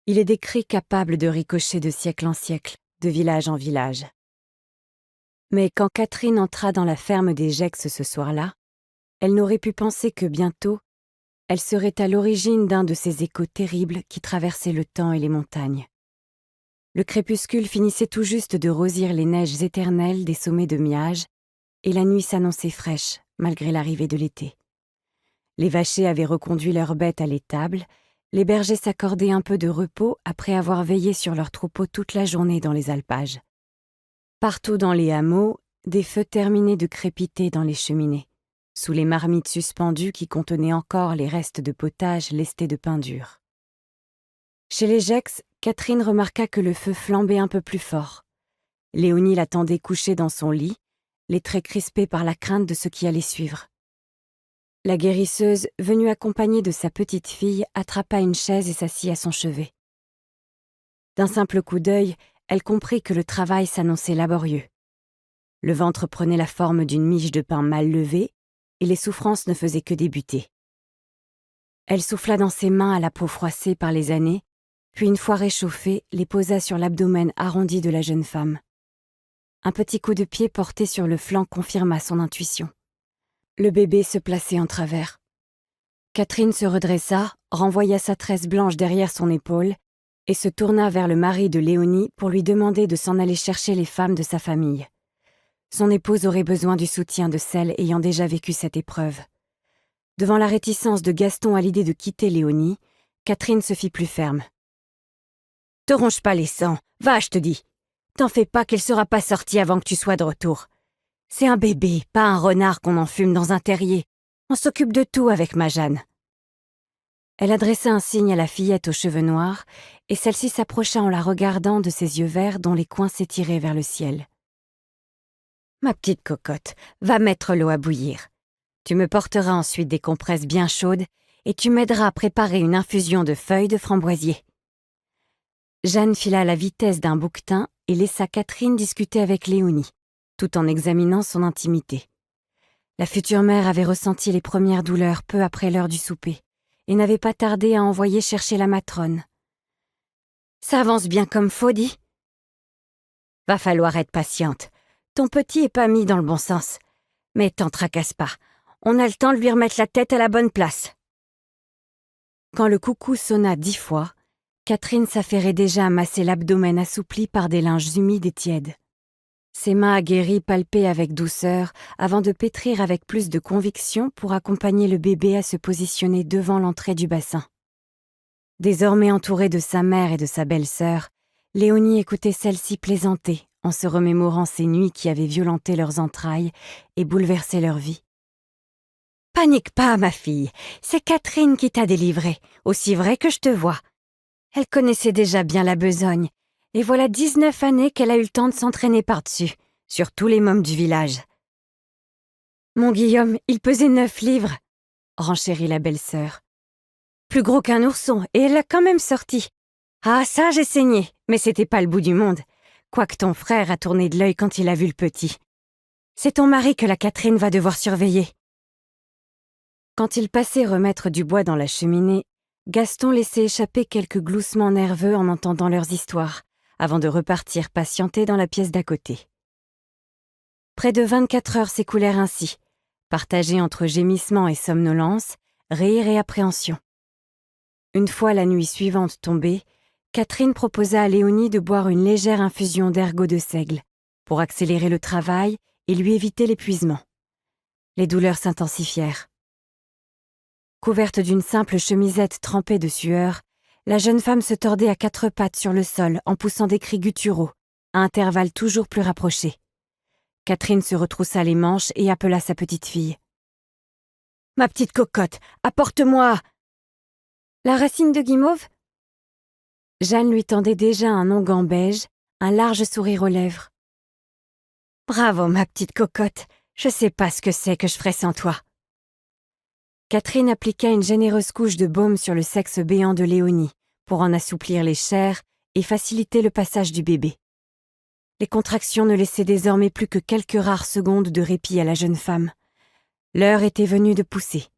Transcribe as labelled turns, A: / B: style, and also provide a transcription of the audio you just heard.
A: Il est des cris capables de ricocher de siècle en siècle, de village en village. Mais quand Catherine entra dans la ferme des Gex ce soir-là, elle n'aurait pu penser que bientôt, elle serait à l'origine d'un de ces échos terribles qui traversaient le temps et les montagnes. Le crépuscule finissait tout juste de rosir les neiges éternelles des sommets de Miage, et la nuit s'annonçait fraîche, malgré l'arrivée de l'été. Les vachers avaient reconduit leurs bêtes à l'étable, les bergers s'accordaient un peu de repos après avoir veillé sur leurs troupeaux toute la journée dans les alpages. Partout dans les hameaux, des feux terminaient de crépiter dans les cheminées, sous les marmites suspendues qui contenaient encore les restes de potage lestés de pain dur. Chez les Gex, Catherine remarqua que le feu flambait un peu plus fort. Léonie l'attendait couchée dans son lit, les traits crispés par la crainte de ce qui allait suivre. La guérisseuse, venue accompagnée de sa petite fille, attrapa une chaise et s'assit à son chevet. D'un simple coup d'œil, elle comprit que le travail s'annonçait laborieux. Le ventre prenait la forme d'une miche de pain mal levée, et les souffrances ne faisaient que débuter. Elle souffla dans ses mains à la peau froissée par les années, puis une fois réchauffées, les posa sur l'abdomen arrondi de la jeune femme. Un petit coup de pied porté sur le flanc confirma son intuition. Le bébé se plaçait en travers. Catherine se redressa, renvoya sa tresse blanche derrière son épaule et se tourna vers le mari de Léonie pour lui demander de s'en aller chercher les femmes de sa famille. Son épouse aurait besoin du soutien de celles ayant déjà vécu cette épreuve. Devant la réticence de Gaston à l'idée de quitter Léonie, Catherine se fit plus ferme. « Te ronge pas les sangs, va, je te dis. T'en fais pas qu'elle sera pas sortie avant que tu sois de retour. C'est un bébé, pas un renard qu'on enfume dans un terrier. On s'occupe de tout avec ma Jeanne. » Elle adressa un signe à la fillette aux cheveux noirs, et celle-ci s'approcha en la regardant de ses yeux verts dont les coins s'étiraient vers le ciel. « Ma petite cocotte, va mettre l'eau à bouillir. Tu me porteras ensuite des compresses bien chaudes et tu m'aideras à préparer une infusion de feuilles de framboisier. » Jeanne fila à la vitesse d'un bouquetin et laissa Catherine discuter avec Léonie, tout en examinant son intimité. La future mère avait ressenti les premières douleurs peu après l'heure du souper et n'avait pas tardé à envoyer chercher la matrone. « Ça avance bien comme faut, dit. Va falloir être patiente. Ton petit est pas mis dans le bon sens. Mais t'en tracasse pas. On a le temps de lui remettre la tête à la bonne place. » Quand le coucou sonna 10 fois, Catherine s'affairait déjà à masser l'abdomen assoupli par des linges humides et tièdes. Ses mains aguerries palpaient avec douceur avant de pétrir avec plus de conviction pour accompagner le bébé à se positionner devant l'entrée du bassin. Désormais entourée de sa mère et de sa belle-sœur, Léonie écoutait celle-ci plaisanter en se remémorant ces nuits qui avaient violenté leurs entrailles et bouleversé leur vie. « Panique pas, ma fille, c'est Catherine qui t'a délivrée, aussi vrai que je te vois. Elle connaissait déjà bien la besogne, et voilà 19 années qu'elle a eu le temps de s'entraîner par-dessus, sur tous les mômes du village. »« Mon Guillaume, il pesait 9 livres, » renchérit la belle-sœur. « Plus gros qu'un ourson, et elle l'a quand même sorti. Ah, ça, j'ai saigné, mais c'était pas le bout du monde, quoique ton frère a tourné de l'œil quand il a vu le petit. C'est ton mari que la Catherine va devoir surveiller. » Quand il passait remettre du bois dans la cheminée, Gaston laissait échapper quelques gloussements nerveux en entendant leurs histoires, avant de repartir patienter dans la pièce d'à côté. Près de 24 heures s'écoulèrent ainsi, partagées entre gémissements et somnolence, rire et appréhension. Une fois la nuit suivante tombée, Catherine proposa à Léonie de boire une légère infusion d'ergot de seigle, pour accélérer le travail et lui éviter l'épuisement. Les douleurs s'intensifièrent. Couverte d'une simple chemisette trempée de sueur, la jeune femme se tordait à 4 pattes sur le sol en poussant des cris gutturaux, à intervalles toujours plus rapprochés. Catherine se retroussa les manches et appela sa petite fille. « Ma petite cocotte, apporte-moi !»« La racine de guimauve ?» Jeanne lui tendait déjà un onguent beige, un large sourire aux lèvres. « Bravo, ma petite cocotte, je sais pas ce que c'est que je ferais sans toi. » Catherine appliqua une généreuse couche de baume sur le sexe béant de Léonie pour en assouplir les chairs et faciliter le passage du bébé. Les contractions ne laissaient désormais plus que quelques rares secondes de répit à la jeune femme. L'heure était venue de pousser.